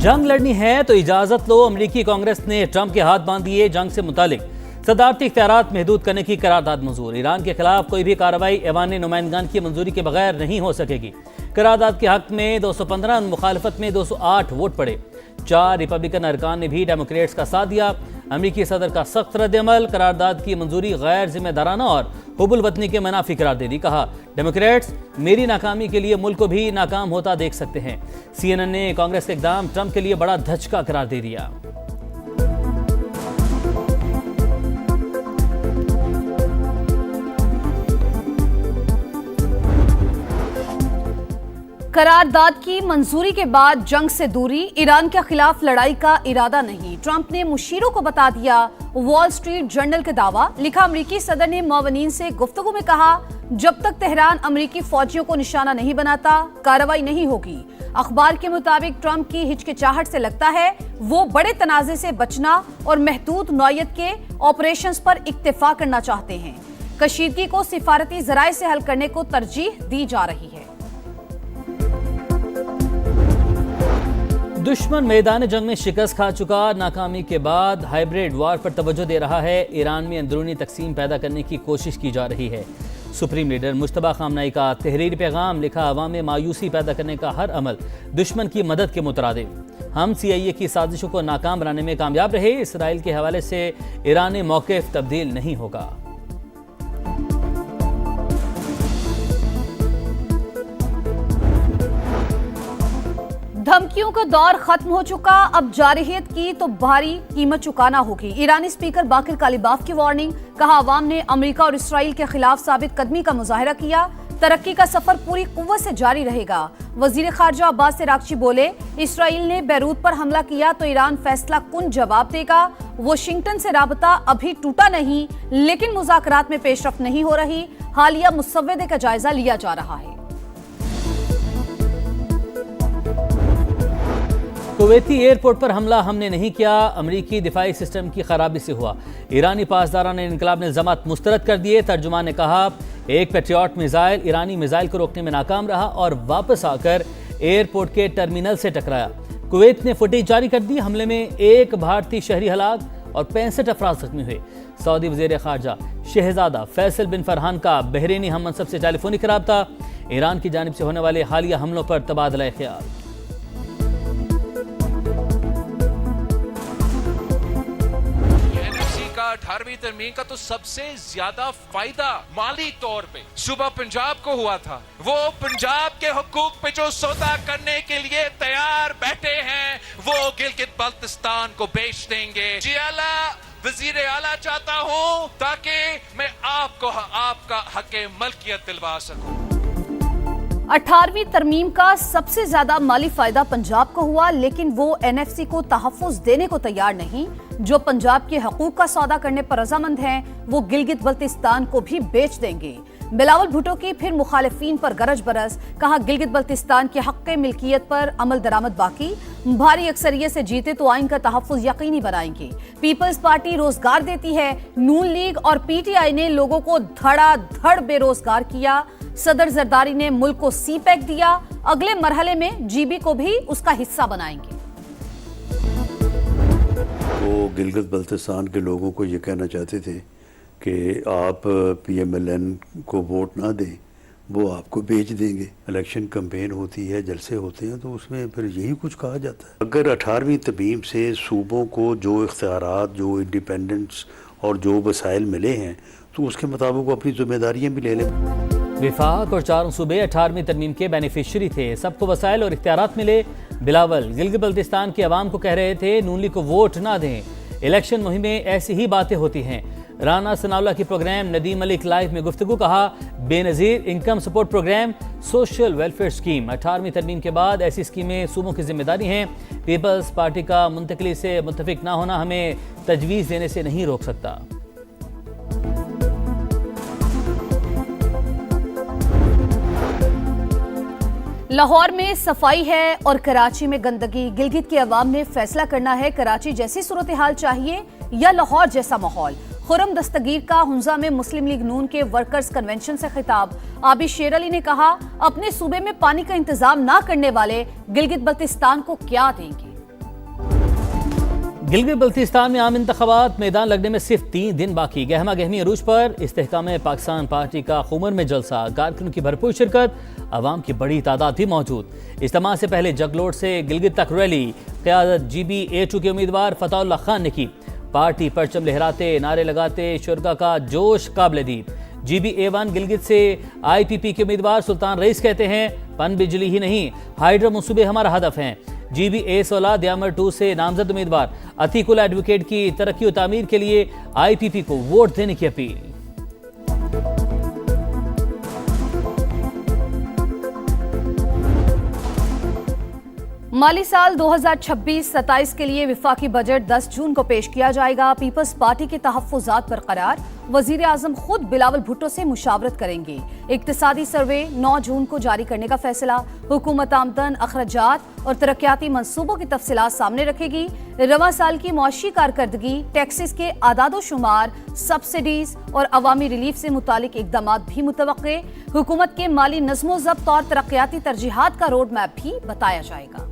जंग लड़नी है तो इजाजत लो। अमरीकी कांग्रेस ने ट्रंप के हाथ बांध दिए। जंग से मुतालिक सदारती इख्तियारात महदूद करने की करारदाद मंजूर। ईरान के खिलाफ कोई भी कार्रवाई ऐवान नुमाइंदगान की मंजूरी के बगैर नहीं हो सकेगी। करारदाद के हक में 215, मुखालफत में 208 वोट पड़े। 4 रिपब्लिकन अरकान ने भी डेमोक्रेट्स का साथ दिया। अमरीकी सदर का सख्त रद्द-ए-अमल। करारदाद की मंजूरी गैर जिम्मेदाराना और हुबुल वतनी के मनाफी करार दे दी। कहा, डेमोक्रेट्स मेरी नाकामी के लिए मुल्क को भी नाकाम होता देख सकते हैं। CNN ने कांग्रेस के इक़दाम ट्रंप के लिए बड़ा धचका करार दे दिया। करारदाद की मंजूरी के बाद जंग से दूरी, ईरान के खिलाफ लड़ाई का इरादा नहीं। ट्रंप ने मुशीरों को बता दिया। वॉल स्ट्रीट जर्नल के दावा। लिखा, अमरीकी सदर ने मौवनीन से गुफ्तगू में कहा, जब तक तेहरान अमरीकी फौजियों को निशाना नहीं बनाता कार्रवाई नहीं होगी। अखबार के मुताबिक ट्रंप की हिचकिचाहट से लगता है वो बड़े तनाजे से बचना और महदूद नौयत के ऑपरेशंस पर इक्तिफा करना चाहते हैं। कशीदगी को सिफारती जराए से हल करने को तरजीह दी जा रही है। दुश्मन मैदान जंग में शिकस्त खा चुका। नाकामी के बाद हाइब्रिड वार पर तवज्जो दे रहा है। ईरान में अंदरूनी तकसीम पैदा करने की कोशिश की जा रही है। सुप्रीम लीडर मुश्तबा खामनाई का तहरीरी पैगाम। लिखा, अवाम में मायूसी पैदा करने का हर अमल दुश्मन की मदद के मुतरादिफ। हम CIA की साजिशों को नाकाम बनाने में कामयाब रहे। इसराइल के हवाले से ईरानी मौक़िफ़ तब्दील नहीं होगा। धमकियों का दौर खत्म हो चुका। अब जारहियत की तो भारी कीमत चुकाना होगी। ईरानी स्पीकर बाकिर कालिबाफ की वार्निंग। कहा, अवाम ने अमेरिका और इसराइल के खिलाफ साबित कदमी का मुजाहरा किया। तरक्की का सफर पूरी कुव्वत से जारी रहेगा। वजीर खारजा अब्बास अरागची बोले, इसराइल ने बैरूत पर हमला किया तो ईरान फैसला कुन जवाब देगा। वाशिंगटन से राबता अभी टूटा नहीं, लेकिन मुज़ाकरात में पेशरफ्त नहीं हो रही। हालिया मुसव्वदे का जायजा लिया जा रहा है। कुवैती एयरपोर्ट पर हमला हमने नहीं किया। अमरीकी दिफाई सिस्टम की खराबी से हुआ। ईरानी पासदारान इनकलाब ने इल्ज़ामात मुस्तरद कर दिए। तर्जुमान ने कहा, एक पेट्रियट मिसाइल ईरानी मिसाइल को रोकने में नाकाम रहा और वापस आकर एयरपोर्ट के टर्मिनल से टकराया। कुवैत ने फुटेज जारी कर दी। हमले में 1 भारतीय शहरी हलाक और 65 अफराद जख्मी हुए। सऊदी वज़ीर ख़ारजा शहजादा फैसल बिन फरहान का बहरीनी हम मनसब से टेलीफोनिक राब्ता। ईरान की जानिब से होने वाले हालिया हमलों पर तबादला ख्याल। 18वीं तरमीम का तो सबसे ज्यादा फायदा माली तौर पे सुबह पंजाब को हुआ था। वो पंजाब के हुकूक पे जो सौदा करने के लिए तैयार बैठे हैं, वो गिलगित बल्तिस्तान को बेच देंगे। जी आला वजीर आला चाहता हूं ताकि मैं आपको आपका हक़ मलकियत दिलवा सकूं। 18वीं तरमीम का सबसे ज्यादा माली फायदा पंजाब को हुआ, लेकिन वो NFC को तहफ़्फ़ुज़ देने को तैयार नहीं। जो पंजाब के हकूक का सौदा करने पर रजामंद हैं, वो गिलगित बल्तिस्तान को भी बेच देंगे। बिलावल भुट्टो की फिर मुखालिफिन पर गरज बरस। कहा, गिलगित बल्तिस्तान के हक़ मिल्कियत पर अमल दरामद बाकी। भारी अक्सरियत से जीते तो आइन का तहफ़्फ़ुज़ यकीनी बनाएंगे। पीपल्स पार्टी रोजगार देती है। नून लीग और PTI ने लोगों को धड़ाधड़ बेरोजगार किया। सदर जरदारी ने मुल्क को CPEC दिया। अगले मरहले में GB को भी उसका हिस्सा बनाएंगे। वो गिलगित बल्तिस्तान के लोगों को ये कहना चाहते थे कि आप PMLN को वोट ना दें, वो आपको बेच देंगे। इलेक्शन कैंपेन होती है, जलसे होते हैं, तो उसमें फिर यही कुछ कहा जाता है। अगर 18वीं तरमीम से सूबों को जो इख्तियारात, जो इंडिपेंडेंस और जो वसाइल मिले हैं, तो उसके मुताबिक वो अपनी जिम्मेदारियाँ भी ले लें। विफाक और 4 सूबे 18वीं तरमीम के बेनिफिशरी थे। सबको वसाइल और इख्तियारात मिले। बिलावल गिलगित बल्तिस्तान के अवाम को कह रहे थे, नून लीग को वोट ना दें। इलेक्शन मुहिम में ऐसी ही बातें होती हैं। राना सनाउल्लाह की प्रोग्राम नदीम मलिक लाइव में गुफ्तगू। कहा, Benazir income support programme, social welfare scheme. 18वीं तरमीम के बाद ऐसी स्कीमें सूबों की जिम्मेदारी हैं। पीपल्स पार्टी का मुंतकली से मुत्तफिक ना होना हमें तजवीज़ देने से नहीं रोक सकता। लाहौर में सफाई है और कराची में गंदगी। गिलगित की अवाम ने फैसला करना है, कराची जैसी सूरत हाल चाहिए या लाहौर जैसा माहौल। खुरम दस्तगीर का हुंजा में मुस्लिम लीग नून के वर्कर्स कन्वेंशन से खिताब। आबिद शेर अली ने कहा, अपने सूबे में पानी का इंतजाम ना करने वाले गिलगित बल्तिस्तान को क्या देंगे। गिलगित बल्तिस्तान में आम इंतखाबात मैदान लगने में सिर्फ 3 दिन बाकी। गहमा गहमी अरूज पर इस्तेहकाम पाकिस्तान पार्टी का खुमर में जलसा, कारकुनों की भरपूर शिरकत, अवाम की बड़ी तादाद भी मौजूद। इज्तिमा से पहले जगलोट से गिलगित तक रैली क़यादत GB-A2 के उम्मीदवार फताउल्लाह खान ने की। पार्टी परचम लहराते, नारे लगाते शुरका का जोश काबिल दीद। GB-A1 गिलगित से IPP के उम्मीदवार सुल्तान रईस कहते हैं, पन बिजली ही नहीं, हाइड्रो मंसूबे हमारा हदफ हैं। GB-A16 दयामर 2 से नामजद उम्मीदवार अतीकुल एडवोकेट की तरक्की और तामीर के लिए IPP को वोट देने की अपील। माली साल 2026-27 के लिए विफाकी बजट 10 जून को पेश किया जाएगा। पीपल्स पार्टी के तहफ्फुज़ात बरकरार, वजीर आजम खुद बिलावल भुट्टो से मुशावरत करेंगे। इक्तिसादी सर्वे 9 जून को जारी करने का फैसला। हुकूमत आमदन, अखराजात और तरक्याती मंसूबों की तफसीलात सामने रखेगी। रवा साल की मुआशी कारकर्दगी, टैक्सेस के आदादो शुमार, सब्सिडीज और अवामी रिलीफ से मुतालिक इकदाम भी मुतवक्के। हुकूमत के माली नज़्मो ज़ब्त और तरक्याती तरजीहात का रोड मैप भी बताया जाएगा।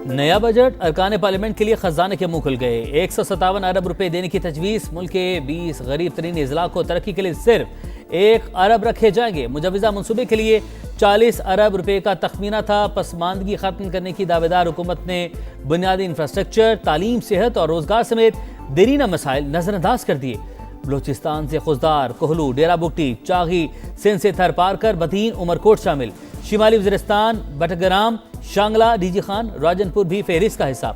नया बजट अरकान पार्लियामेंट के लिए खजाने के मुंह खुल गए। 157 अरब रुपए देने की तजवीज़। मुल्क के 20 गरीब तरीन अजला को तरक्की के लिए सिर्फ 1 अरब रखे जाएंगे। मुजवजा मनसूबे के लिए 40 अरब रुपए का तखमीना था। पसमानदगी खत्म करने की दावेदार हुकूमत ने बुनियादी इंफ्रास्ट्रक्चर, तालीम, सेहत और रोजगार समेत देरीना मसाइल नजरअंदाज कर दिए। बलोचिस्तान से खुजदार, कोहलू, डेरा बुगटी, चागी, सिंध से थर पारकर, बदीन, उमरकोट शामिल। शिमाली वज़ीरिस्तान, बटग्राम, शांगला, डीजी खान, राजनपुर भी फहरिस्त का हिस्सा।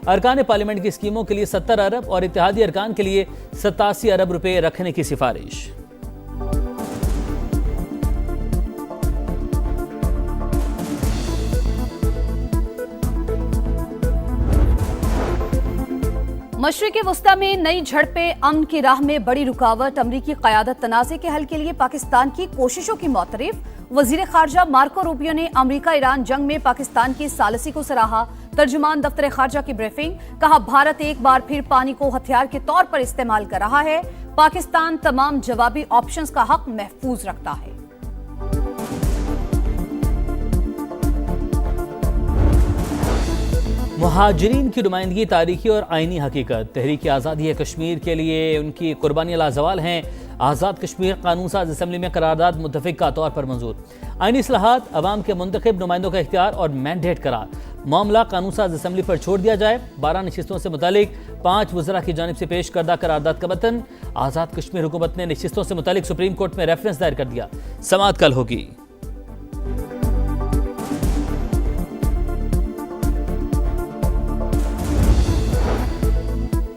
अरकान पार्लियामेंट की स्कीमों के लिए 70 अरब और इत्तेहादी अरकान के लिए 87 अरब रुपए रखने की सिफारिश। मशरिक़ वस्ता में नई झड़पें, अमन की राह में बड़ी रुकावट। अमरीकी क़यादत तनाज़े के हल के लिए पाकिस्तान की कोशिशों की मौतरफ। वज़ीर ख़ारजा मार्को रूबियो ने अमरीका ईरान जंग में पाकिस्तान की सालसी को सराहा। तर्जुमान दफ्तर ख़ारजा की ब्रीफिंग, कहा भारत एक बार फिर पानी को हथियार के तौर पर इस्तेमाल कर रहा है। पाकिस्तान तमाम जवाबी ऑप्शंस का हक महफूज रखता है। मुहाजिरीन की नुमाइंदगी तारीखी और आइनी हकीकत। तहरीक आज़ादी कश्मीर के लिए उनकी कुर्बानियाँ लाजवाल हैं। आज़ाद कश्मीर कानून साज असम्बली में करारदाद मुत्तफ़िक़ का तौर पर मंजूर। आइनी इस्लाहात, अवाम के मुंतखब नुमाइंदों का इख्तियार और मैंडेट करार। मामला कानून साज असम्बली पर छोड़ दिया जाए। 12 नशिस्तों से मुतालिक 5 वज़रा की जानिब से पेश करदा करारदाद का मतन। आज़ाद कश्मीर हुकूमत ने नशिस्तों से मुतालिक सुप्रीम कोर्ट में रेफरेंस दायर कर दिया। समाअत कल होगी।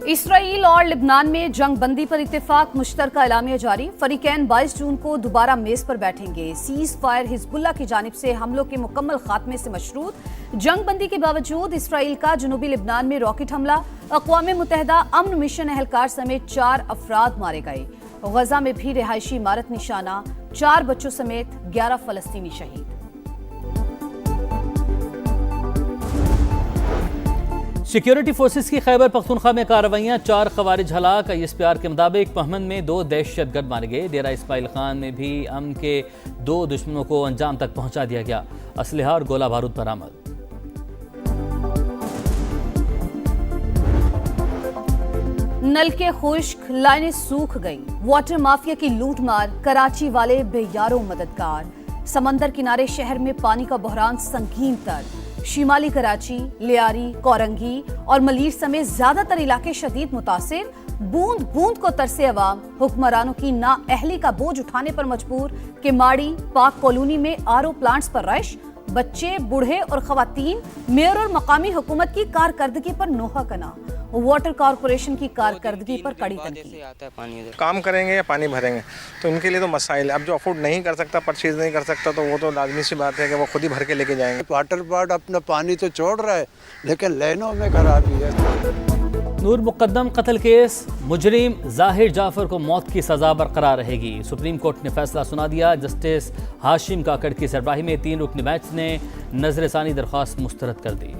इसराइल और लिबनान में जंग बंदी पर इत्तेफाक, मुश्तरका एलामिया जारी। फरीकैन 22 जून को दोबारा मेज पर बैठेंगे। सीज फायर हिजबुल्लाह की जानिब से हमलों के मुकम्मल खात्मे से मशरूत। जंग बंदी के बावजूद इसराइल का जनूबी लिबनान में रॉकेट हमला। अक़वाम मुत्तहिदा अमन मिशन एहलकार समेत 4 अफराद मारे गए। गजा में भी रिहायशी इमारत निशाना, 4 बच्चों समेत 11 फलस्तीनी शहीद। सिक्योरिटी फोर्सेस की खैबर पख्तूनख्वा में कार्रवाइयाँ, 4 खवारिज हलाक। ISPR के मुताबिक पहमन में 2 दहशतगर्द मारे गए। डेरा इस्माइल खान में भी अमन के 2 दुश्मनों को अंजाम तक पहुंचा दिया गया। असलहा और गोला बारूद बरामद। नलके खुश्क, लाइनें सूख गई। वाटर माफिया की लूटमार, कराची वाले बेयारों मददगार। समंदर किनारे शहर में पानी का बहरान संगीन तर। शिमाली कराची, लियारी, कोरंगी और मलीर समेत ज्यादातर इलाके शदीद मुतासिर। बूंद बूंद को तरसे अवाम, हुक्मरानों की नाअहली का बोझ उठाने पर मजबूर। केमाड़ी, पाक कॉलोनी में RO प्लांट्स पर रश। बच्चे, बूढ़े और खवातीन मेयर और मकामी हुकूमत की कारकर्दगी पर नोहा कना। वाटर कॉरपोरेशन की कारकर्दगी पर कड़ी तनकीद। काम करेंगे या पानी भरेंगे, तो इनके लिए तो मसाइल है। अब जो अफोर्ड नहीं कर सकता, परचेज नहीं कर सकता, तो वो तो लाजमी सी बात है कि वो खुद ही भर के लेके जाएंगे। वाटर बोर्ड अपना पानी तो छोड़ रहा है, लेकिन लाइनों में खराबी है। नूर मुकद्दम कत्ल केस, मुजरिम जाहिर जाफर को मौत की सजा बरकरार रहेगी। सुप्रीम कोर्ट ने फैसला सुना दिया। जस्टिस हाशिम काकड़ की सरबराही में 3 रुकनी बेंच ने नजरसानी दरख्वास्त मुस्तरद कर दी।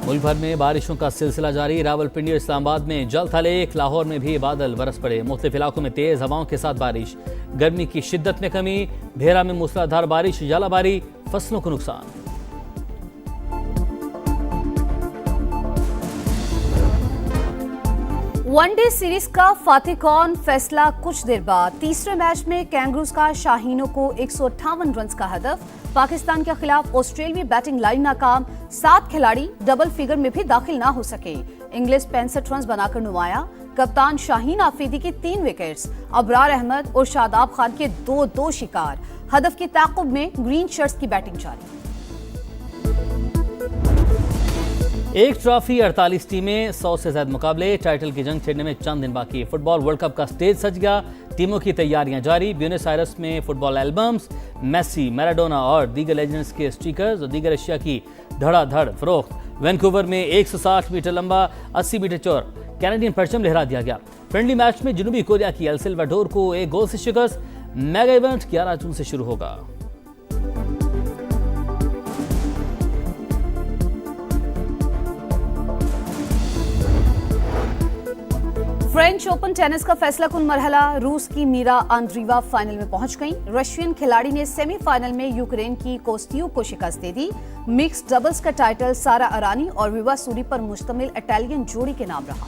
मुल्क भर में बारिशों का सिलसिला जारी। रावलपिंडी और इस्लामाबाद में जल थले, लाहौर में भी बादल बरस पड़े। मुख्तलिफ इलाकों में तेज हवाओं के साथ बारिश। गर्मी की शिद्दत में कमी। भेरा में मूसलाधार बारिश, जालाबारी, फसलों को नुकसान। वनडे सीरीज का फातिह कौन फैसला कुछ देर बाद। तीसरे मैच में कैंगरूज का शाहीनों को 158 रन का हदफ। पाकिस्तान के खिलाफ ऑस्ट्रेलियाई बैटिंग लाइन नाकाम। 7 खिलाड़ी डबल फिगर में भी दाखिल ना हो सके। इंग्लिश 65 रन बनाकर नुमाया। कप्तान शाहीन आफरीदी की 3 विकेट्स। अबरार अहमद और शादाब खान के 2-2 शिकार। हदफ की ताक़ुब में ग्रीन शर्ट्स की बैटिंग जारी। एक ट्रॉफी 48 टीमें 100 से ज्यादा मुकाबले। टाइटल की जंग छेड़ने में चंद दिन बाकी। फुटबॉल वर्ल्ड कप का स्टेज सज गया। टीमों की तैयारियां जारी। ब्यूनस आयर्स में फुटबॉल एल्बम्स, मेसी, मैराडोना और दीगर लेजेंड्स के स्टिकर्स और दीगर अशिया की धड़ाधड़ फरोख्त। वैंकूवर में 160 मीटर लंबा 80 मीटर चौड़ कैनेडियन परचम लहरा दिया गया। फ्रेंडली मैच में जनूबी कोरिया की एल साल्वाडोर को 1 गोल से शिकस्त। मेगा इवेंट 11 जून से शुरू होगा। फ्रेंच ओपन टेनिस का फैसला कुन मरहला। रूस की मीरा आंद्रीवा फाइनल में पहुंच गईं। रशियन खिलाड़ी ने सेमीफाइनल में यूक्रेन की कोस्तियुक को शिकस्त दे दी। मिक्स डबल्स का टाइटल सारा अरानी और विवा सूरी पर मुश्तमिल इटालियन जोड़ी के नाम रहा।